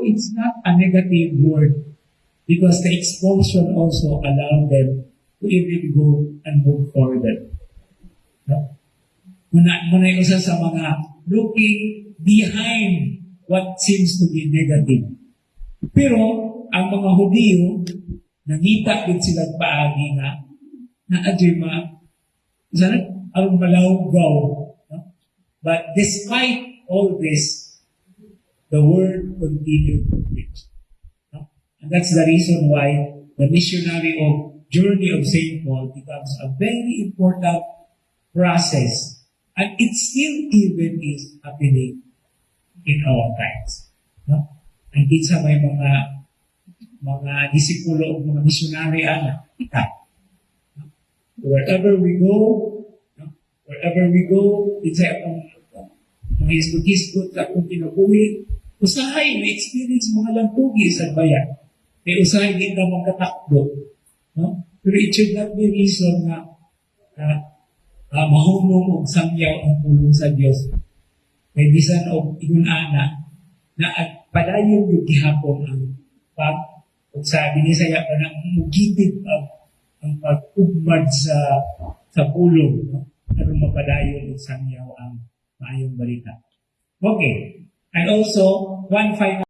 it's not a negative word because the expulsion also allowed them to even go and move further. No? Muna yung isa sa mga looking behind what seems to be negative. Pero, ang mga Hudiyo, nangita din sila paagi nga, na adjema, ang malawgaw. No? But despite all this, the word continued to preach. No? And that's the reason why the missionary of journey of St. Paul becomes a very important process. And it still even is happening in our times. No? And kinsa may mga disipulo o mga missionary kita. No? Wherever we go, kinsa akong mga hisgot-hisgot akong kinabuhi, usahay, may experience mga lantugi sa bayan. May usahay din na magkatakbo. No? Pero it should not be reason na mahunong o samyaw ang pulong sa Diyos. May bisan o inunana na at padayon yung gihapon ang kung sabi ni Saya pa nang mugitid ang pag-ugmad sa pulong. No? Pero mapadayon o samyaw ang maayong balita. Okay. And also, one final